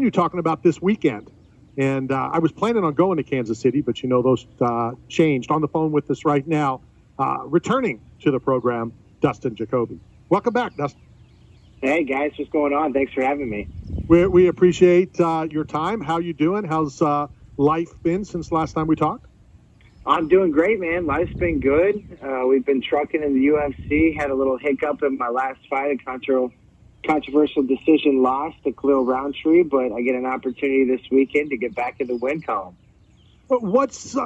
you talking about this weekend. And I was planning on going to Kansas City, but those changed. On the phone with us right now, returning to the program, Dustin Jacoby. Welcome back, Dustin. Hey, guys. What's going on? Thanks for having me. We appreciate your time. How you doing? How's life been since last time we talked? I'm doing great, man. Life's been good. We've been trucking in the UFC. Had a little hiccup in my last fight, a controversial decision loss to Khalil Roundtree, but I get an opportunity this weekend to get back in the win column. What's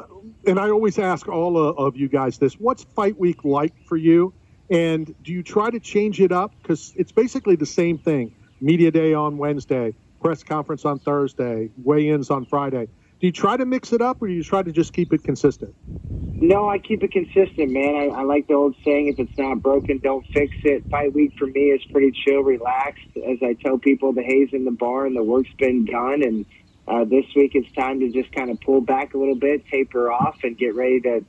and I always ask all of you guys this, what's fight week like for you? And do you try to change it up? Because it's basically the same thing. Media day on Wednesday, press conference on Thursday, weigh-ins on Friday. Do you try to mix it up, or do you try to just keep it consistent? No, I keep it consistent, man. I like the old saying, if it's not broken, don't fix it. Fight week for me is pretty chill, relaxed. As I tell people, the hay's in the barn, the work's been done, and this week it's time to just kind of pull back a little bit, taper off, and get ready to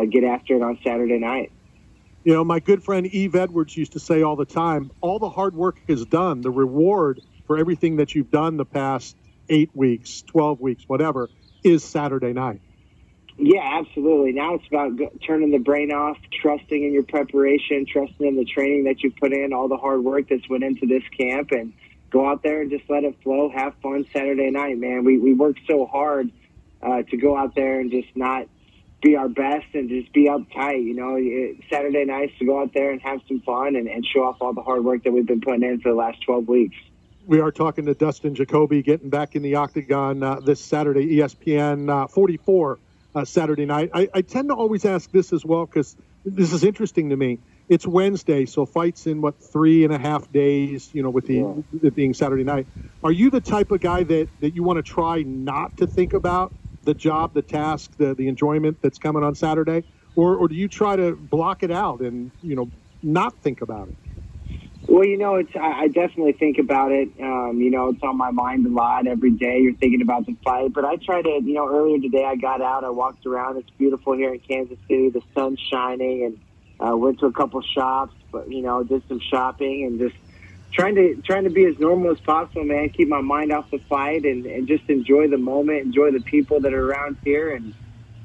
get after it on Saturday night. My good friend Eve Edwards used to say all the time, all the hard work is done. The reward for everything that you've done the past 8 weeks, 12 weeks, whatever, is Saturday night. Yeah, absolutely. Now it's about turning the brain off, trusting in your preparation, trusting in the training that you put in, all the hard work that's went into this camp, and go out there and just let it flow, have fun Saturday night, man. We work so hard to go out there and just not be our best and just be uptight. Saturday nights to go out there and have some fun and show off all the hard work that we've been putting in for the last 12 weeks. We are talking to Dustin Jacoby, getting back in the octagon this Saturday, ESPN 44 Saturday night. I tend to always ask this as well because this is interesting to me. It's Wednesday, so fights in, 3.5 days, with it being Saturday night. Are you the type of guy that you want to try not to think about the job, the task, the enjoyment that's coming on Saturday? Or do you try to block it out and, not think about it? Well, I definitely think about it. It's on my mind a lot every day. You're thinking about the fight. But I try to, earlier today I got out, I walked around. It's beautiful here in Kansas City. The sun's shining, and went to a couple shops, but, did some shopping and just trying to be as normal as possible, man. Keep my mind off the fight and just enjoy the moment, enjoy the people that are around here. And,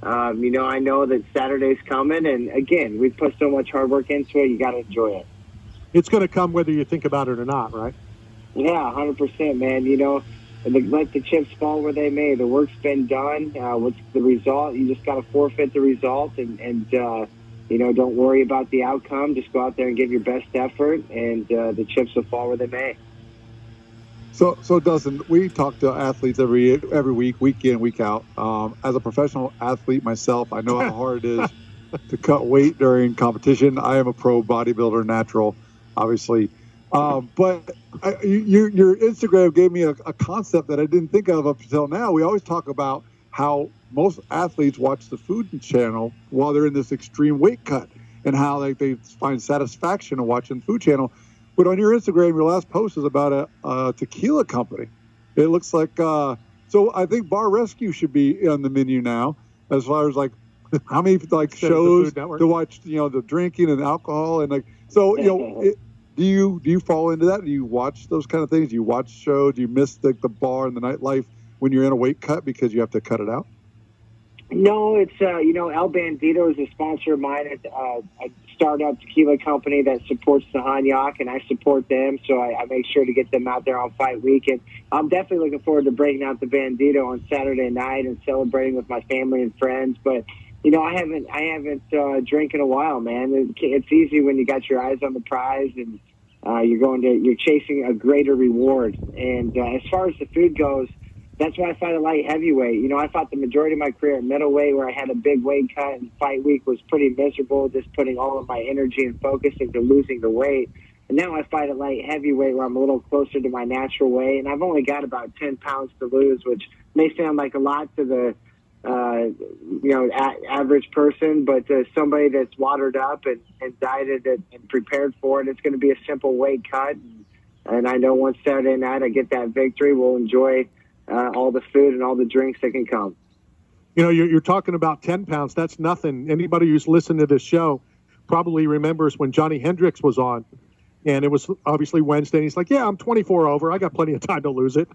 I know that Saturday's coming. And, again, we've put so much hard work into it. You got to enjoy it. It's going to come whether you think about it or not, right? Yeah, 100%, man. Let the chips fall where they may. The work's been done. What's the result? You just got to forfeit the result and don't worry about the outcome. Just go out there and give your best effort, and the chips will fall where they may. So Dustin, we talk to athletes every week in, week out. As a professional athlete myself, I know how hard it is to cut weight during competition. I am a pro bodybuilder, natural, obviously. But your Instagram gave me a concept that I didn't think of up until now. We always talk about how most athletes watch the Food Channel while they're in this extreme weight cut and how they find satisfaction in watching Food Channel. But on your Instagram, your last post is about a tequila company. It looks like so I think Bar Rescue should be on the menu now as far as how many shows to watch, the drinking and alcohol and do you fall into that? Do you watch those kind of things? Do you watch shows? Do you miss the bar and the nightlife when you're in a weight cut because you have to cut it out? No, it's, El Bandito is a sponsor of mine. It's a startup tequila company that supports the Hanyak, and I support them, so I make sure to get them out there on fight week. And I'm definitely looking forward to breaking out the Bandito on Saturday night and celebrating with my family and friends. But, I haven't drank in a while, man. It's easy when you got your eyes on the prize and you're chasing a greater reward. And as far as the food goes, that's why I fight a light heavyweight. I fought the majority of my career at middleweight where I had a big weight cut, and fight week was pretty miserable, just putting all of my energy and focus into losing the weight. And now I fight at light heavyweight where I'm a little closer to my natural weight, and I've only got about 10 pounds to lose, which may sound like a lot to the average person, but somebody that's watered up and dieted and prepared for it, it's going to be a simple weight cut. And I know once Saturday night I get that victory, we'll enjoy all the food and all the drinks that can come. You're talking about 10 pounds. That's nothing. Anybody who's listened to this show probably remembers when Johnny Hendricks was on, and it was obviously Wednesday. And he's like, yeah, I'm 24 over. I got plenty of time to lose it.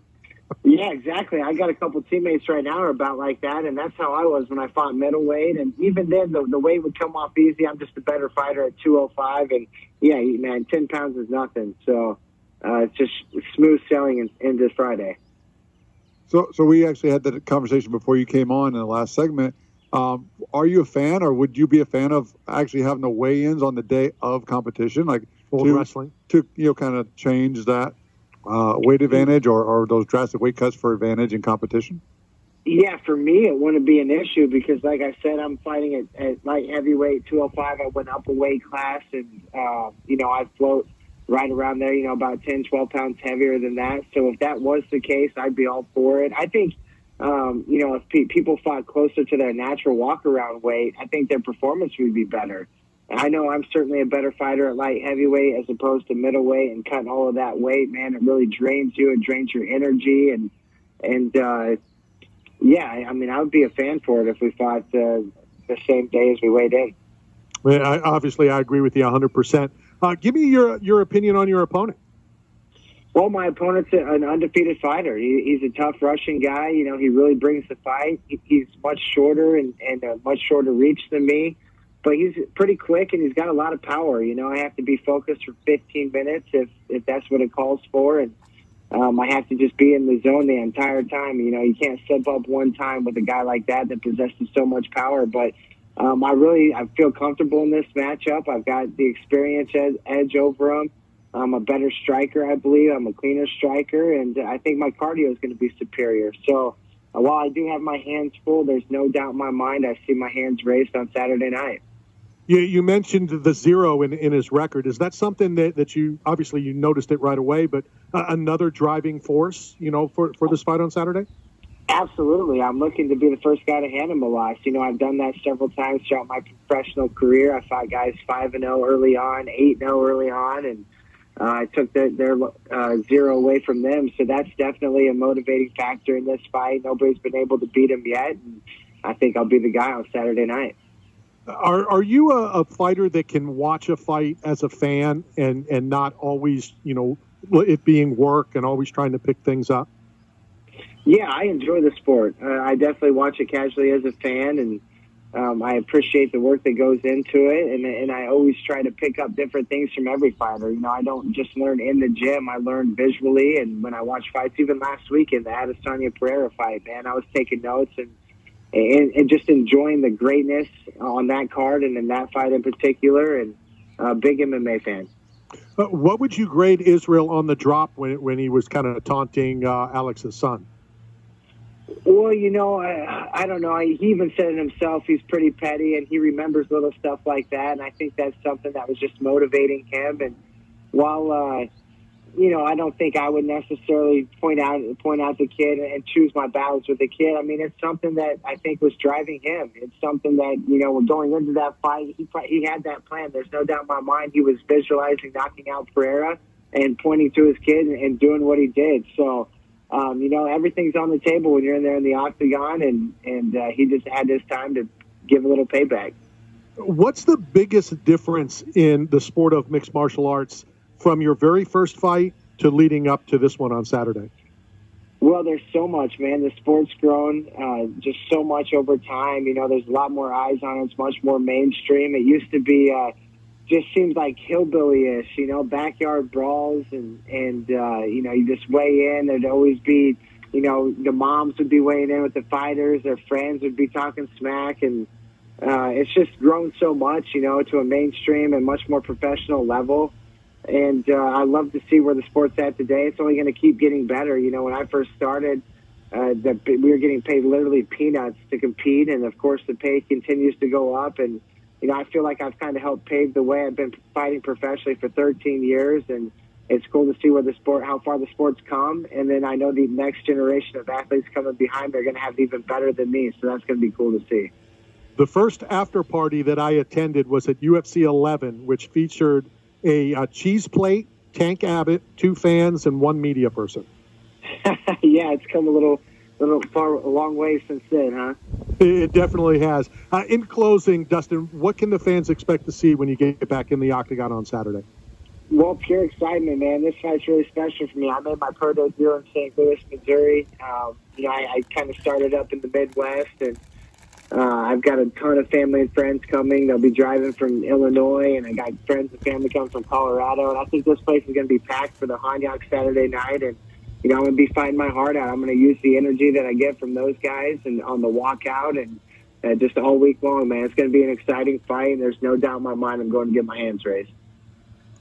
Yeah, exactly. I got a couple teammates right now who are about like that, and that's how I was when I fought middleweight. And even then, the weight would come off easy. I'm just a better fighter at 205, and yeah, man, 10 pounds is nothing. So it's just smooth sailing in this Friday. So we actually had that conversation before you came on in the last segment. Are you a fan, or would you be a fan of actually having the weigh-ins on the day of competition, like wrestling, to kind of change that weight advantage or those drastic weight cuts for advantage in competition? Yeah, for me, it wouldn't be an issue because, like I said, I'm fighting at light heavyweight 205. I went up a weight class, and I float right around there, about 10, 12 pounds heavier than that. So if that was the case, I'd be all for it. I think, if people fought closer to their natural walk-around weight, I think their performance would be better. I know I'm certainly a better fighter at light heavyweight as opposed to middleweight, and cutting all of that weight, man, it really drains you. It drains your energy. I would be a fan for it if we fought the same day as we weighed in. Well, I agree with you 100%. Give me your opinion on your opponent. Well, my opponent's an undefeated fighter. He's a tough Russian guy. He really brings the fight. He's much shorter and a much shorter reach than me, but he's pretty quick and he's got a lot of power. I have to be focused for 15 minutes if that's what it calls for, and I have to just be in the zone the entire time. You can't slip up one time with a guy like that possesses so much power, but I feel comfortable in this matchup. I've got the experience edge over him. I'm a better striker, I believe. I'm a cleaner striker, and I think my cardio is going to be superior. So while I do have my hands full, there's no doubt in my mind I see my hands raised on Saturday night. You mentioned the 0 in his record. Is that something that you obviously you noticed it right away, but another driving force, for this fight on Saturday? Absolutely. I'm looking to be the first guy to hand him a loss. I've done that several times throughout my professional career. I fought guys 5-0 early on, 8-0 early on, and I took their 0 away from them. So that's definitely a motivating factor in this fight. Nobody's been able to beat him yet, and I think I'll be the guy on Saturday night. Are you a fighter that can watch a fight as a fan and not always, it being work and always trying to pick things up? Yeah, I enjoy the sport. I definitely watch it casually as a fan, and I appreciate the work that goes into it, and I always try to pick up different things from every fighter. I don't just learn in the gym. I learn visually, and when I watch fights, even last weekend, the Adesanya Pereira fight, man, I was taking notes and just enjoying the greatness on that card and in that fight in particular, and big MMA fan. What would you grade Israel on the drop when he was kind of taunting Alex's son? Well, I don't know. He even said it himself. He's pretty petty, and he remembers little stuff like that. And I think that's something that was just motivating him. And while, I don't think I would necessarily point out the kid and choose my battles with the kid. I mean, it's something that I think was driving him. It's something that, going into that fight, he had that plan. There's no doubt in my mind he was visualizing knocking out Pereira and pointing to his kid and doing what he did. So, everything's on the table when you're in there in the octagon, and he just had this time to give a little payback. What's the biggest difference in the sport of mixed martial arts from your very first fight to leading up to this one on Saturday? Well, there's so much, man. The sport's grown just so much over time. There's a lot more eyes on it. It's much more mainstream. It used to be just seems like hillbilly-ish, backyard brawls, and you just weigh in. There'd always be, the moms would be weighing in with the fighters. Their friends would be talking smack, and it's just grown so much, to a mainstream and much more professional level. And I love to see where the sport's at today. It's only going to keep getting better. When I first started, we were getting paid literally peanuts to compete, and of course the pay continues to go up. And I feel like I've kind of helped pave the way. I've been fighting professionally for 13 years, and it's cool to see how far the sport's come. And then I know the next generation of athletes coming behind, they're going to have it even better than me. So that's going to be cool to see. The first after party that I attended was at UFC 11, which featured a cheese plate, Tank Abbott, 2 fans, and 1 media person. Yeah, it's come a long way since then, huh? It definitely has. In closing, Dustin, what can the fans expect to see when you get back in the octagon on Saturday? Well, pure excitement, man. This fight's really special for me. I made my pro debut in St. Louis, Missouri. I kind of started up in the Midwest, and I've got a ton of family and friends coming. They'll be driving from Illinois, and I got friends and family coming from Colorado. And I think this place is going to be packed for the Hanyak Saturday night. And, I'm going to be fighting my heart out. I'm going to use the energy that I get from those guys and on the walkout and just all week long, man. It's going to be an exciting fight, and there's no doubt in my mind I'm going to get my hands raised.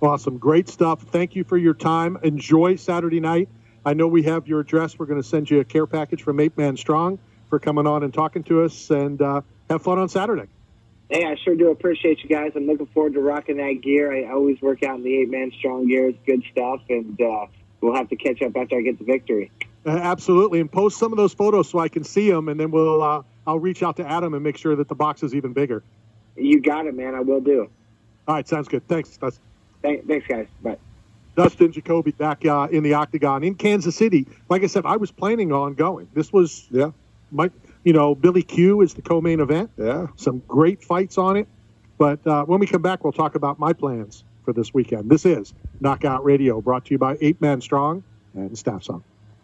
Awesome. Great stuff. Thank you for your time. Enjoy Saturday night. I know we have your address. We're going to send you a care package from 8 Man Strong for coming on and talking to us, and have fun on Saturday. Hey, I sure do appreciate you guys. I'm looking forward to rocking that gear. I always work out in the 8 Man Strong gear. It's good stuff, and we'll have to catch up after I get the victory. Absolutely. And post some of those photos so I can see them, and then I'll reach out to Adam and make sure that the box is even bigger. You got it, man. I will do. All right. Sounds good. Thanks, Dustin. Thanks, guys. Bye. Dustin Jacoby back in the octagon in Kansas City. Like I said, I was planning on going. This was, Billy Q is the co-main event. Yeah. Some great fights on it. But when we come back, we'll talk about my plans for this weekend. This is Knockout Radio, brought to you by 8 Man Strong and Staff Song.